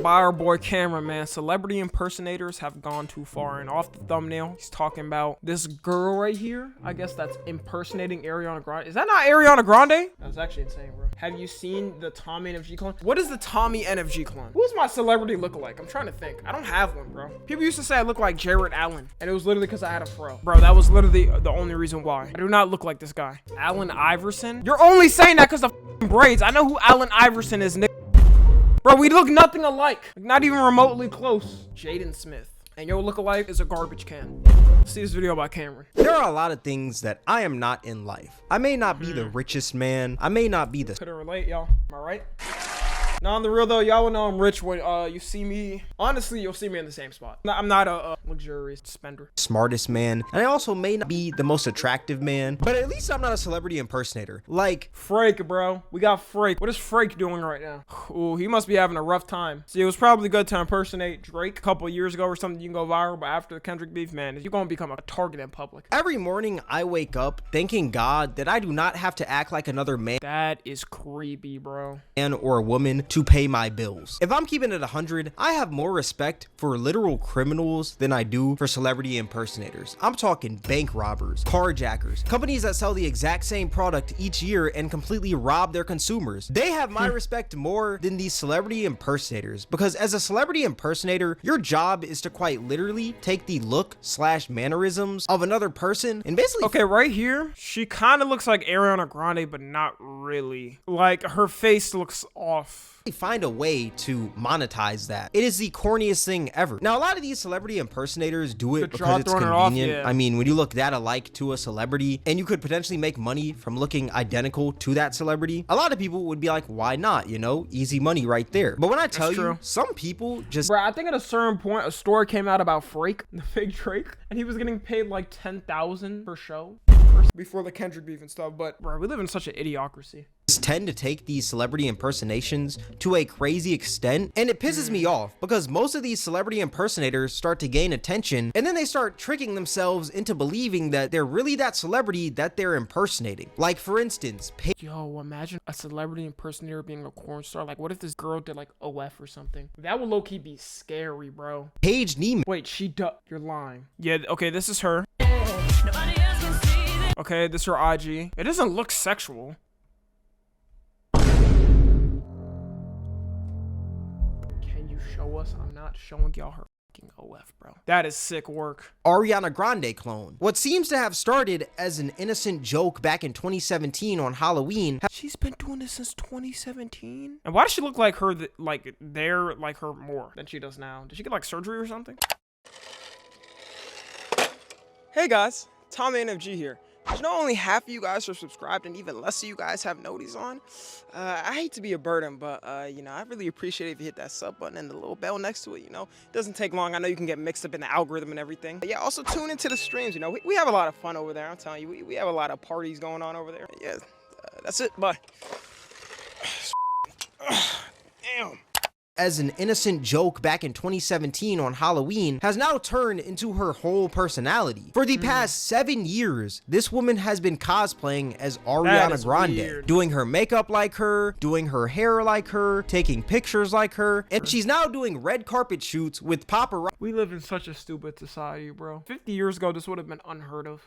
by our boy Cameron, man. Celebrity impersonators have gone too far. And off the thumbnail, he's talking about this girl right here. I guess that's impersonating Ariana Grande. Is that not Ariana Grande? That's actually insane, bro. Have you seen the Tommy NFG clone? What is the Tommy NFG clone? Who's my celebrity lookalike? I'm trying to think. I don't have one, bro. People used to say I look like Jared Allen, and it was literally because I had a fro. Bro, that was literally the only reason why. I do not look like this guy. Allen Iverson? You're only saying that because of braids. I know who Allen Iverson is, nigga. Bro, we look nothing alike. Like, not even remotely close. Jaden Smith. And your lookalike is a garbage can. See this video by Cameron. There are a lot of things that I am not in life. I may not be the richest man. I may not be the... Couldn't relate, y'all. Am I right? Now, on the real though, y'all will know I'm rich when you see me. Honestly, you'll see me in the same spot. I'm not a luxurious spender. Smartest man. And I also may not be the most attractive man. But at least I'm not a celebrity impersonator. Like... Frake, bro. We got Frake. What is Frake doing right now? Ooh, he must be having a rough time. See, it was probably good to impersonate Drake a couple years ago or something. You can go viral. But after the Kendrick beef, man, you're going to become a target in public. Every morning, I wake up thanking God that I do not have to act like another man. That is creepy, bro. Man or a woman to pay my bills. If I'm keeping it 100, I have more respect for literal criminals than I do for celebrity impersonators. I'm talking bank robbers, carjackers, companies that sell the exact same product each year and completely rob their consumers. They have my respect more than these celebrity impersonators, because as a celebrity impersonator, your job is to quite literally take the look / mannerisms of another person and basically... Okay, right here, she kind of looks like Ariana Grande, but not really. Like, her face looks off. Find a way to monetize that. It is the corniest thing ever. Now, a lot of these celebrity impersonators do it because it's convenient. I mean, when you look that alike to a celebrity and you could potentially make money from looking identical to that celebrity, a lot of people would be like, why not? You know, easy money right there. But when I tell you, some people just... Bro, I think at a certain point, a story came out about Frake, the fake Drake, and he was getting paid like $10,000 per show before the Kendrick beef and stuff. But bro, we live in such an idiocracy. Tend to take these celebrity impersonations to a crazy extent, and it pisses me off because most of these celebrity impersonators start to gain attention and then they start tricking themselves into believing that they're really that celebrity that they're impersonating. Like, for instance, yo, imagine a celebrity impersonator being a porn star. Like, what if this girl did like OF or something? That would low-key be scary, bro. Paige Neiman. Wait, you're lying. Yeah, okay, this is her. Okay, this is her IG. It doesn't look sexual. Show us. I'm not showing y'all her fucking OF, bro. That is sick work. Ariana Grande clone. What seems to have started as an innocent joke back in 2017 on Halloween. She's been doing this since 2017. And why does she look like her, like her more than she does now? Did she get like surgery or something? Hey guys, Tommy NFG here. You know, only half of you guys are subscribed and even less of you guys have noties on. I hate to be a burden, but you know, I really appreciate it if you hit that sub button and the little bell next to it. You know, it doesn't take long. I know you can get mixed up in the algorithm and everything. But yeah, also tune into the streams. You know, we have a lot of fun over there. I'm telling you, we have a lot of parties going on over there. Yeah, that's it. Bye. Damn. As an innocent joke back in 2017 on Halloween has now turned into her whole personality. For the past 7 years, this woman has been cosplaying as Ariana Grande, doing her makeup like her, doing her hair like her, taking pictures like her, and she's now doing red carpet shoots with paparazzi. We live in such a stupid society, bro. 50 years ago, this would have been unheard of.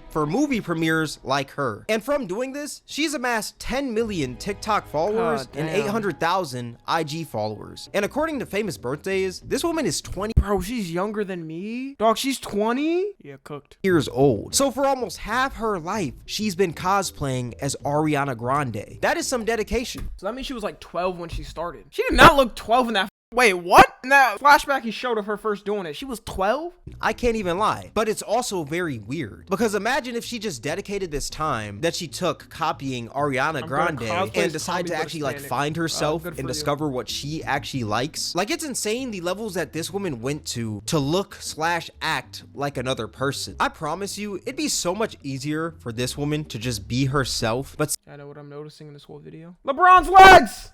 For movie premieres like her. And from doing this, she's amassed 10 million TikTok followers and 800,000 IG followers. And according to famous birthdays, this woman is 20. Bro, she's younger than me. Dog, she's 20? Yeah, cooked. Years old. So for almost half her life, she's been cosplaying as Ariana Grande. That is some dedication. So that means she was like 12 when she started. She did not look 12 in that. Wait, what? In that flashback he showed of her first doing it, she was 12? I can't even lie. But it's also very weird. Because imagine if she just dedicated this time that she took copying Ariana Grande and decided to actually like find herself and discover what she actually likes. Like, it's insane the levels that this woman went to look / act like another person. I promise you, it'd be so much easier for this woman to just be herself. But I know what I'm noticing in this whole video. LeBron's legs!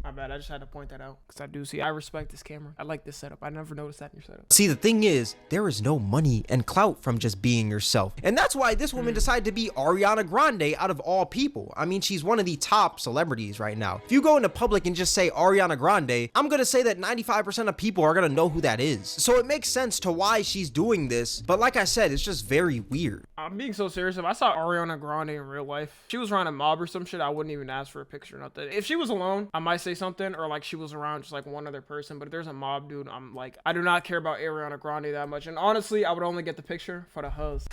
My bad, I just had to point that out because I do see, I respect this camera. I like this setup. I never noticed that in your setup. See, the thing is, there is no money and clout from just being yourself. And that's why this woman decided to be Ariana Grande out of all people. I mean, she's one of the top celebrities right now. If you go into public and just say Ariana Grande, I'm gonna say that 95% of people are gonna know who that is. So it makes sense to why she's doing this. But like I said, it's just very weird. I'm being so serious. If I saw Ariana Grande in real life, she was around a mob or some shit, I wouldn't even ask for a picture or nothing. If she was alone, I might say something, or like she was around just like one other person. But if there's a mob, dude, I'm like, I do not care about Ariana Grande that much. And honestly, I would only get the picture for the huzz.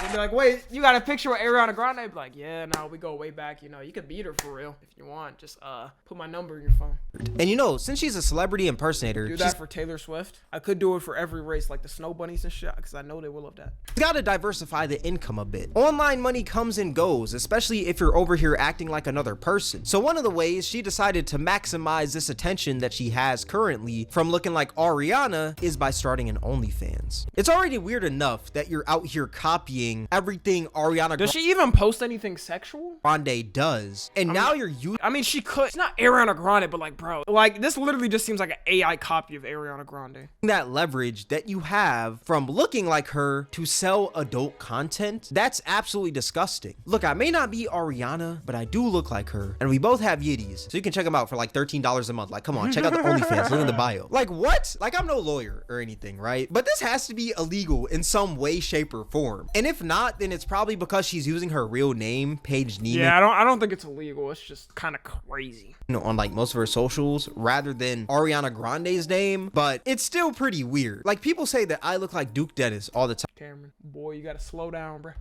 They'd be like, wait, you got a picture with Ariana Grande? I'd be like, yeah, no, we go way back. You know, you could beat her for real if you want. Just put my number in your phone. And you know, since she's a celebrity impersonator, Do that for Taylor Swift. I could do it for every race, like the snow bunnies and shit, because I know they will love that. she's got to diversify the income a bit. Online money comes and goes, especially if you're over here acting like another person. So one of the ways she decided to maximize this attention that she has currently from looking like Ariana is by starting an OnlyFans. It's already weird enough that you're out here copying everything Ariana Does she even post anything sexual? Grande does, and now you're using I mean, she could. It's not Ariana Grande, but like, bro, like this literally just seems like an AI copy of Ariana Grande. that leverage that you have from looking like her to sell adult content. That's absolutely disgusting. Look, I may not be Ariana, but I do look like her, and we both have Yiddies, so you can check them out for like $13 a month. Like, come on, check out the OnlyFans, link in the bio. Like, what? Like, I'm no lawyer or anything, right? But this has to be illegal in some way, shape, or form. And if not, then it's probably because she's using her real name, Paige Neiman. Yeah, I don't think it's illegal. It's just kind of crazy. You know, on like most of her socials rather than Ariana Grande's name, but it's still pretty weird. Like, people say that I look like Duke Dennis all the time. Cameron, boy, you gotta slow down, bro.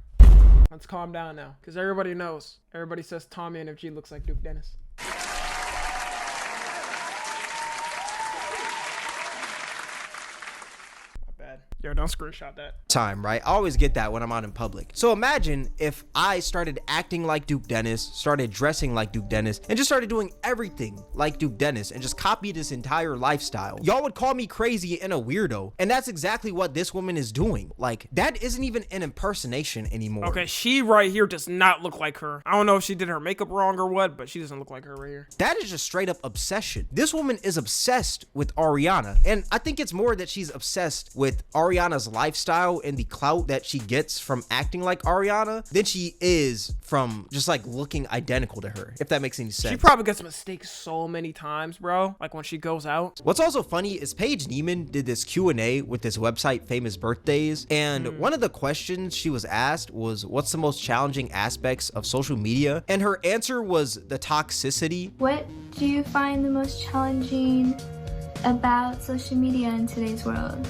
Let's calm down now, because everybody knows. Everybody says Tommy NFG looks like Duke Dennis. Yo, don't screenshot that. Time, right? I always get that when I'm out in public. So imagine if I started acting like Duke Dennis, started dressing like Duke Dennis, and just started doing everything like Duke Dennis and just copied his entire lifestyle. Y'all would call me crazy and a weirdo. And that's exactly what this woman is doing. Like, that isn't even an impersonation anymore. Okay, she right here does not look like her. I don't know if she did her makeup wrong or what, but she doesn't look like her right here. That is just straight up obsession. This woman is obsessed with Ariana. And I think it's more that she's obsessed with Ariana's lifestyle and the clout that she gets from acting like Ariana than she is from just like looking identical to her, if that makes any sense. She probably gets mistakes so many times, bro. Like when she goes out. What's also funny is Paige Neiman did this Q&A with this website, Famous Birthdays, and one of the questions she was asked was, what's the most challenging aspects of social media? And her answer was the toxicity. What do you find the most challenging about social media in today's world?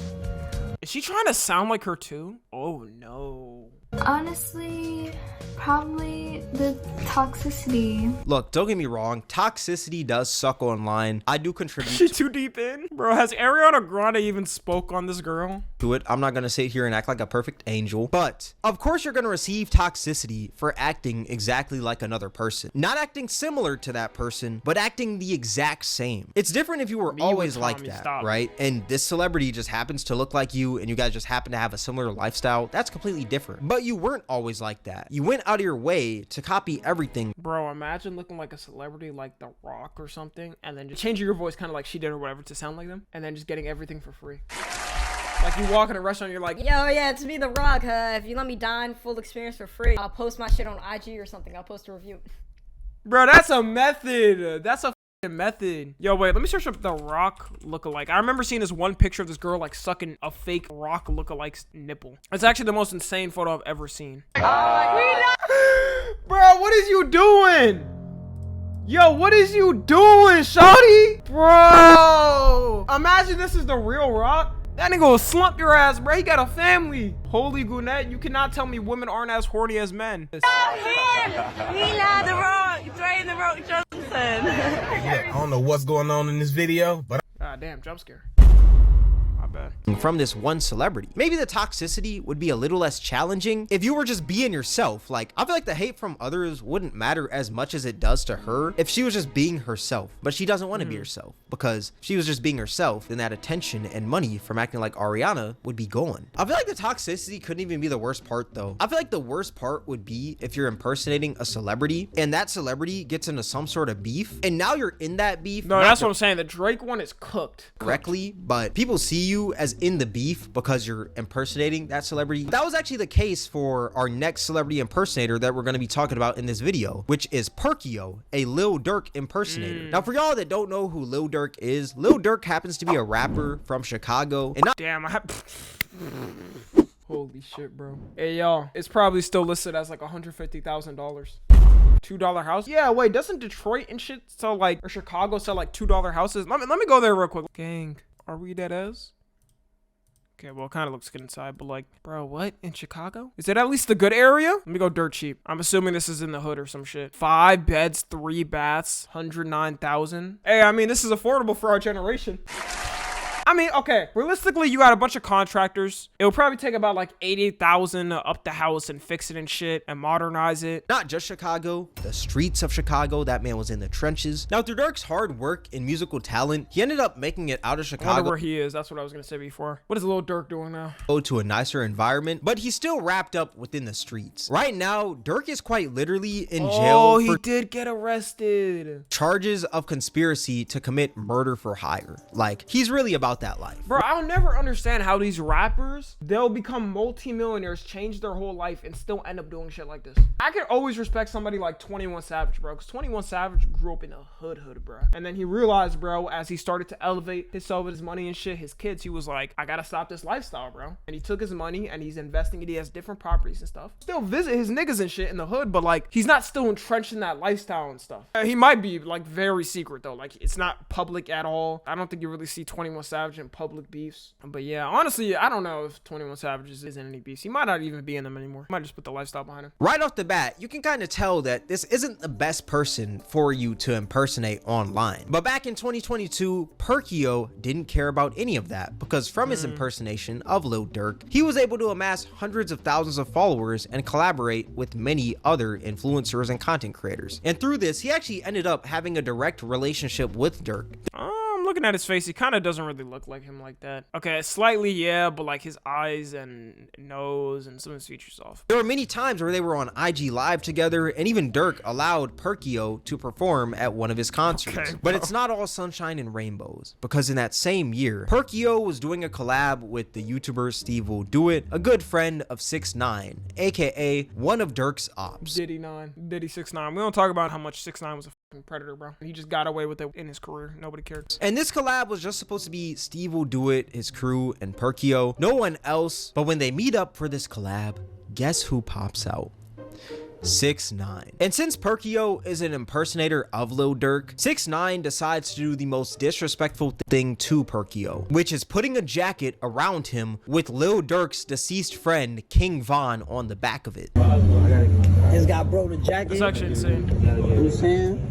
Is she trying to sound like her too? Oh no. Honestly, probably the toxicity. Look, don't get me wrong, toxicity does suck online. I do contribute She too deep in? Bro, has Ariana Grande even spoke on this girl? to it. I'm not gonna sit here and act like a perfect angel, but of course you're gonna receive toxicity for acting exactly like another person. Not acting similar to that person, but acting the exact same. It's different if you were always like Tommy, that, stop. right? And this celebrity just happens to look like you and you guys just happen to have a similar lifestyle. That's completely different. But you weren't always like that. You went out of your way to copy everything. Bro, imagine looking like a celebrity like The Rock or something, and then just changing your voice kind of like she did or whatever to sound like them, and then just getting everything for free. Like you walk in a restaurant, you're like, Yo, yeah, it's me, The Rock. If you let me dine full experience for free, I'll post my shit on IG or something. I'll post a review. bro, that's a method. That's a method. Yo, wait, let me search up The Rock lookalike. I remember seeing this one picture of this girl like sucking a fake Rock lookalike's nipple. It's actually the most insane photo I've ever seen. Bro, what is you doing? Yo, what is you doing, shawty? Bro, imagine this is the real Rock. That nigga will slump your ass, bro. He got a family. Holy Gwinnett, you cannot tell me women aren't as horny as men. He not The Rock, Dwayne The Rock Johnson. I don't know what's going on in this video, but God damn, jump scare. My bad. From this one celebrity. Maybe the toxicity would be a little less challenging if you were just being yourself. Like, I feel like the hate from others wouldn't matter as much as it does to her if she was just being herself, but she doesn't want to be herself, because if she was just being herself, then that attention and money from acting like Ariana would be gone. I feel like the toxicity couldn't even be the worst part though. I feel like the worst part would be if you're impersonating a celebrity and that celebrity gets into some sort of beef, and now you're in that beef. No, that's what I'm saying. The Drake one is cooked Correctly, but people see you as in the beef because you're impersonating that celebrity. That was actually the case for our next celebrity impersonator that we're going to be talking about in this video, which is Perkio, a Lil Durk impersonator. Now, for y'all that don't know who Lil Durk is, Lil Durk happens to be a rapper from Chicago, and not damn, holy shit, bro. Hey, y'all, it's probably still listed as like $150,000. $2 house. Yeah, wait, doesn't Detroit and shit sell like, or Chicago sell like $2 houses? Let me go there real quick. Gang, are we dead as? Okay, well, it kind of looks good inside, but like, bro, what? In Chicago? Is it at least the good area? Let me go dirt cheap. I'm assuming this is in the hood or some shit. 5 beds, 3 baths, 109,000. Hey, I mean, this is affordable for our generation. I mean, okay, realistically, you got a bunch of contractors. It'll probably take about like 80,000 to up the house and fix it and shit and modernize it. Not just Chicago, the streets of Chicago. That man was in the trenches. Now, through Durk's hard work and musical talent, he ended up making it out of I Chicago. wonder where he is. That's what I was gonna say before. What is Lil Durk doing now? To a nicer environment, but he's still wrapped up within the streets. Right now, Durk is quite literally in jail. Oh, he did get arrested. Charges of conspiracy to commit murder for hire. Like, he's really about that life. Bro, I'll never understand how these rappers, they'll become multi-millionaires, change their whole life, and still end up doing shit like this. I can always respect somebody like 21 Savage, bro, because 21 Savage grew up in a hood, bro. And then he realized, bro, as he started to elevate himself with his money and shit, his kids, he was like, I gotta stop this lifestyle, bro. And he took his money and he's investing it. He has different properties and stuff. Still visit his niggas and shit in the hood, but like, he's not still entrenched in that lifestyle and stuff. He might be like very secret though. Like, it's not public at all. I don't think you really see 21 Savage in public beefs. But yeah, honestly, I don't know if 21 Savage is in any beefs. He might not even be in them anymore. He might just put the lifestyle behind him. Right off the bat, you can kind of tell that this isn't the best person for you to impersonate online. But back in 2022, Perkio didn't care about any of that, because from his impersonation of Lil Durk, he was able to amass hundreds of thousands of followers and collaborate with many other influencers and content creators. And through this, he actually ended up having a direct relationship with Durk. I'm looking at his face. He kind of doesn't really look like him like that. Okay, slightly, yeah, but like his eyes and nose and some of his features off. There were many times where they were on IG Live together, and even Durk allowed Perkio to perform at one of his concerts. Okay, but it's not all sunshine and rainbows, because in that same year, Perkio was doing a collab with the YouTuber Steve Will Do It, a good friend of 6ix9ine, aka one of Durk's ops. Diddy 6ix9ine. We don't talk about how much 6ix9ine was a fucking predator, bro. He just got away with it in his career. Nobody cared. And this collab was just supposed to be Steve Will Do It, his crew, and Perkio. No one else. But when they meet up for this collab, guess who pops out? 6ix9ine. And since Perkio is an impersonator of Lil Durk, 6ix9ine decides to do the most disrespectful thing to Perkio, which is putting a jacket around him with Lil Durk's deceased friend King Von on the back of it. Just got bro the jacket. It's actually insane. You know what I'm saying?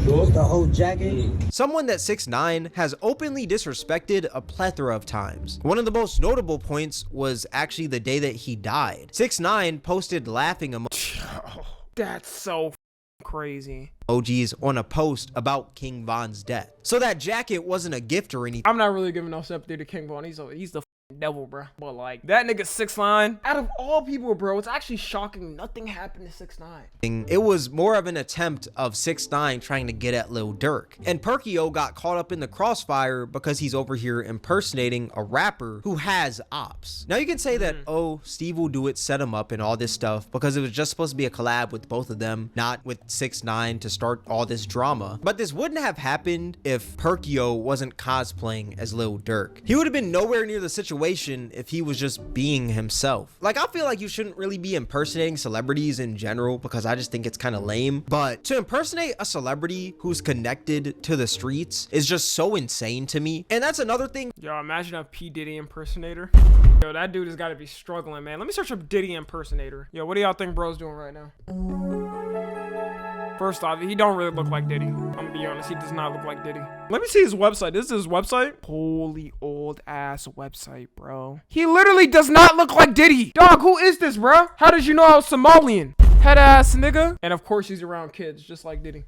The whole jacket. Someone that 6ix9ine has openly disrespected a plethora of times. One of the most notable points was actually the day that he died. 6ix9ine posted laughing That's so crazy. emojis on a post about King Von's death. So that jacket wasn't a gift or anything. I'm not really giving no sympathy to King Von. He's the devil, bro. But like, that nigga 6ix9ine, out of all people, bro, it's actually shocking nothing happened to 6ix9ine. It was more of an attempt of 6ix9ine trying to get at Lil Durk. And Perkio got caught up in the crossfire because he's over here impersonating a rapper who has ops. Now you can say that, oh, Steve Will Do It set him up and all this stuff because it was just supposed to be a collab with both of them, not with 6ix9ine to start all this drama. But this wouldn't have happened if Perkio wasn't cosplaying as Lil Durk. He would have been nowhere near the situation if he was just being himself. Like, I feel like you shouldn't really be impersonating celebrities in general because I just think it's kind of lame. But to impersonate a celebrity who's connected to the streets is just so insane to me. And that's another thing. Yo, imagine a P. Diddy impersonator. Yo, that dude has got to be struggling, man. Let me search up Diddy impersonator. Yo, what do y'all think bro's doing right now? First off, he don't really look like Diddy. I'm be honest, he does not look like Diddy. Let me see his website. This is his website. Holy old ass website, bro. He literally does not look like Diddy. Dog, who is this, bro? How did you know I was Somalian? Head ass nigga. And of course he's around kids, just like Diddy.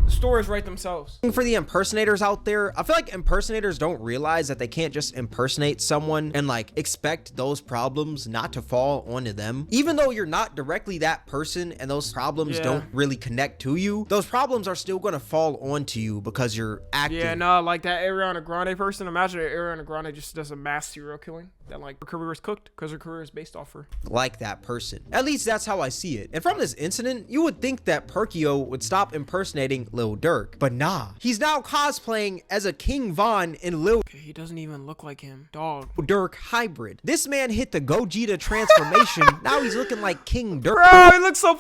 The stories write themselves. For the impersonators out there, I feel like impersonators don't realize that they can't just impersonate someone and like expect those problems not to fall onto them. Even though you're not directly that person and those problems don't really connect to you, those problems are still going to fall onto you because you're acting. Yeah, no, like that Ariana Grande person. Imagine if Ariana Grande just does a mass serial killing. That like her career is cooked because her career is based off her. Like that person. At least that's how I see it. And from this incident, you would think that Perkio would stop impersonating Lil Durk, but nah. He's now cosplaying as a King Von in Lil Okay, he doesn't even look like him. Dog. Durk hybrid. This man hit the Gogeta transformation. Now he's looking like King Durk. Bro, he looks so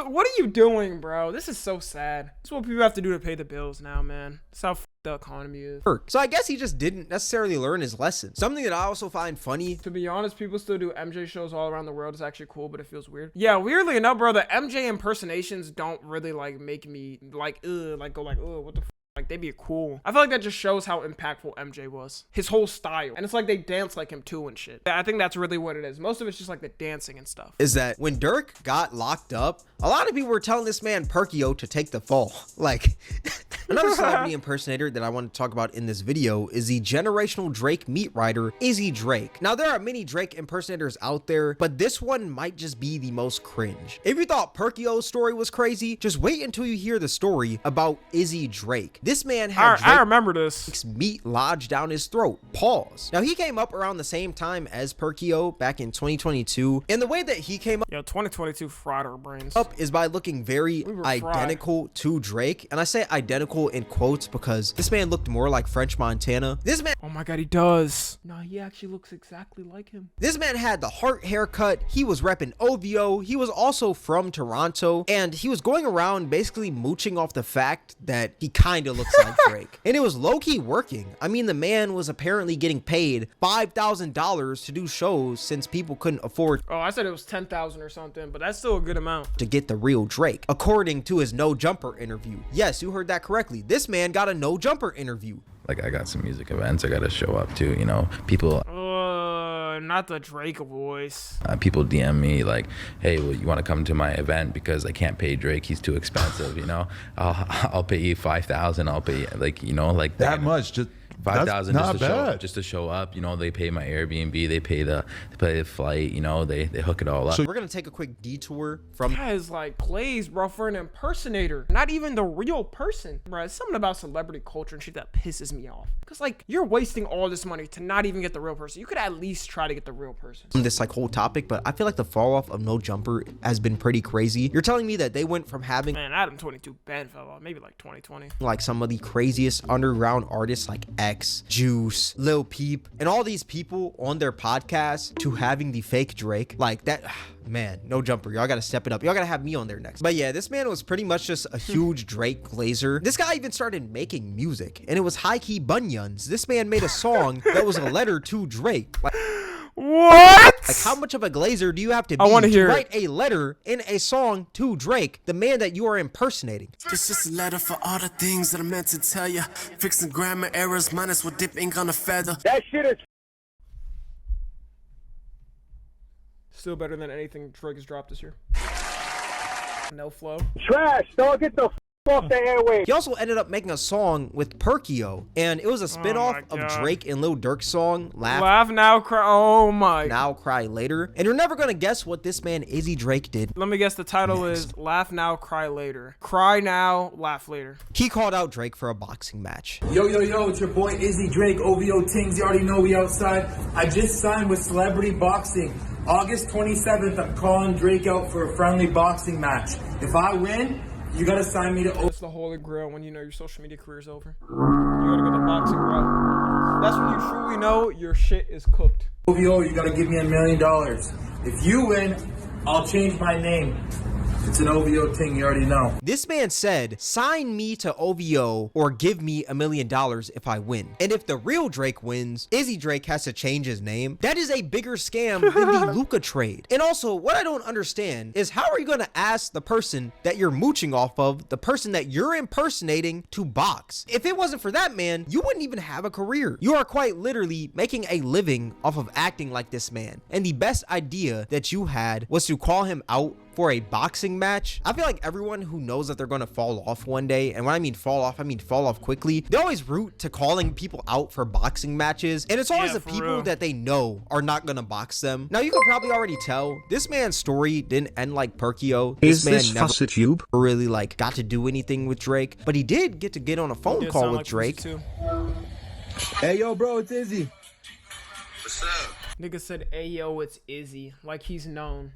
what are you doing, bro? This is so sad. This is what people have to do to pay the bills now, man. That's how the economy is. So I guess he just didn't necessarily learn his lesson. Something that I also find funny. To be honest, people still do MJ shows all around the world. It's actually cool, but it feels weird. Yeah, weirdly enough, bro, the MJ impersonations don't really like make me like, go like, what the f. Like, they'd be cool. I feel like that just shows how impactful MJ was. His whole style. And it's like they dance like him too and shit. I think that's really what it is. Most of it's just like the dancing and stuff. Is that when Durk got locked up, a lot of people were telling this man Perkio to take the fall. Like, another celebrity impersonator that I want to talk about in this video is the generational Drake meat writer, Izzy Drake. Now, there are many Drake impersonators out there, but this one might just be the most cringe. If you thought Perkio's story was crazy, just wait until you hear the story about Izzy Drake. This man had I remember this. Meat lodged down his throat. Pause. Now, he came up around the same time as Perkio back in 2022. And the way that he came up, yo, 2022 fried our brains. Is by looking very identical to Drake. And I say identical in quotes because this man looked more like French Montana. This man, oh my god, he does. No, he actually looks exactly like him. This man had the heart haircut. He was repping OVO. He was also from Toronto, and he was going around basically mooching off the fact that he kind of looks like Drake. And it was low-key working. I mean, the man was apparently getting paid $5,000 to do shows since people couldn't afford. Oh, I said it was 10,000 or something, but that's still a good amount to get the real Drake, according to his no jumper interview. Yes, you heard that correctly. This man got a no jumper interview. Like, I got some music events I gotta show up to, you know, people not the Drake voice. People DM me like, hey, well, you want to come to my event because I can't pay Drake, he's too expensive, you know. I'll pay you 5,000. I'll pay, like, you know, like that much. Just 5,000 just to show up. You know, they pay my Airbnb, they pay the flight, you know, they hook it all up. So we're gonna take a quick detour from guys like plays, bro, for an impersonator, not even the real person, bro. It's something about celebrity culture and shit that pisses me off, because like you're wasting all this money to not even get the real person. You could at least try to get the real person. This like whole topic, but I feel like the fall off of No Jumper has been pretty crazy. You're telling me that they went from having, man, Adam 22 Ben fell off maybe like 2020, like some of the craziest underground artists like X, Juice, Lil Peep, and all these people on their podcast to having the fake Drake. Like that, man, No Jumper, y'all gotta step it up. Y'all gotta have me on there next. But yeah, this man was pretty much just a huge Drake glazer. This guy even started making music, and it was high-key bunions. This man made a song that was a letter to Drake. Like, what? Like, how much of a glazer do you have to be to write a letter in a song to Drake, the man that you are impersonating? It's just a letter for all the things that I meant to tell you. Fixing grammar errors, minus with dip ink on a feather. That shit is still better than anything Drake has dropped this year. No flow. Trash, dog. Get the f off the airwaves. He also ended up making a song with Perkio, and it was a spinoff of Drake and Lil Durk's song Laugh Now Cry. Oh my. Now Cry Later. And you're never gonna guess what this man Izzy Drake did. Let me guess, the title is Laugh Now Cry Later. Cry now, laugh later. He called out Drake for a boxing match. Yo, it's your boy Izzy Drake, OVO Tings. You already know we outside. I just signed with Celebrity Boxing. August 27th, I'm calling Drake out for a friendly boxing match. If I win, you gotta sign me to That's the holy grail when you know your social media career is over. You gotta go the boxing route. That's when you truly know your shit is cooked. OVO, you gotta give me $1 million. If you win, I'll change my name It's an OVO thing, you already know. This man said, sign me to OVO or give me $1 million if I win. And if the real Drake wins, Izzy Drake has to change his name. That is a bigger scam than the Luca trade. And also, what I don't understand is how are you going to ask the person that you're mooching off of, the person that you're impersonating, to box? If it wasn't for that man, you wouldn't even have a career. You are quite literally making a living off of acting like this man. And the best idea that you had was to call him out for a boxing match. I feel like everyone who knows that they're going to fall off one day, and when I mean fall off quickly, they always root to calling people out for boxing matches, and it's always the people that they know are not going to box them. Now, you can probably already tell this man's story didn't end like Perkio. This man never really like got to do anything with Drake, but he did get on a phone call with Drake. Hey, yo, bro, it's Izzy. What's up? Nigga said, hey, yo, it's Izzy. Like he's known.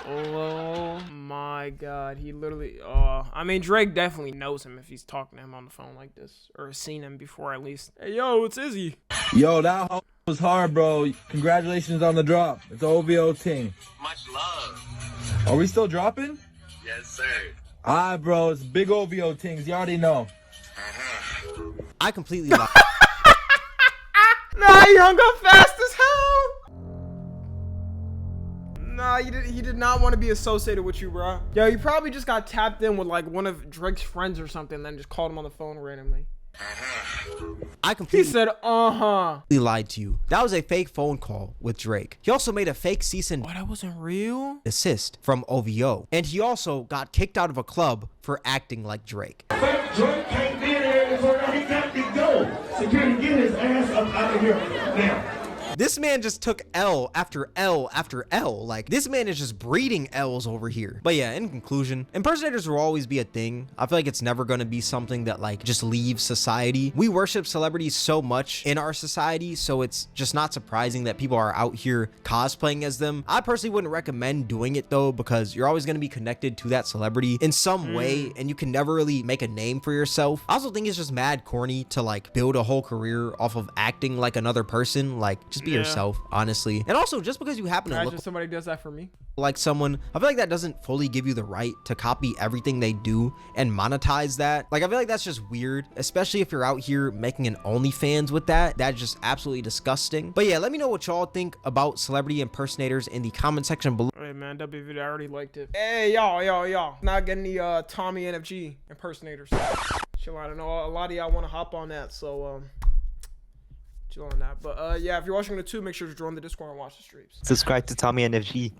Oh my god, he literally, I mean, Drake definitely knows him if he's talking to him on the phone like this, or seen him before at least. Hey, yo, it's Izzy. Yo, that was hard, bro. Congratulations on the drop. It's an OVO thing. Much love. Are we still dropping? Yes, sir. Alright, bro, it's big OVO things. You already know. I completely lied. Nah, he hung up fast as hell. Nah, he did not want to be associated with you, bro. Yo, he probably just got tapped in with like one of Drake's friends or something, then just called him on the phone randomly. I completely He said, He lied to you. That was a fake phone call with Drake. He also made a fake cease and that wasn't real? desist from OVO. And he also got kicked out of a club for acting like Drake. Drake can't be there, so he got to go. Security, get his ass up out of here now. This man just took L after L after L. Like, this man is just breeding L's over here. But yeah, in conclusion, impersonators will always be a thing. I feel like it's never going to be something that like just leaves society. We worship celebrities so much in our society, so it's just not surprising that people are out here cosplaying as them. I personally wouldn't recommend doing it though, because you're always going to be connected to that celebrity in some way, and you can never really make a name for yourself. I also think it's just mad corny to like build a whole career off of acting like another person. Like, just be yourself, honestly. And also, just because you happen to look somebody does that for me like someone, I feel like that doesn't fully give you the right to copy everything they do and monetize that. Like, I feel like that's just weird, especially if you're out here making an OnlyFans with that. That's just absolutely disgusting. But yeah, let me know what y'all think about celebrity impersonators in the comment section below. Hey man, that video, I already liked it. Hey, y'all not getting the Tommy NFG impersonators. Chill out. I know a lot of y'all want to hop on that, so chill on that. But yeah, if you're watching the tube, make sure to join the Discord and watch the streams. Subscribe to Tommy NFG.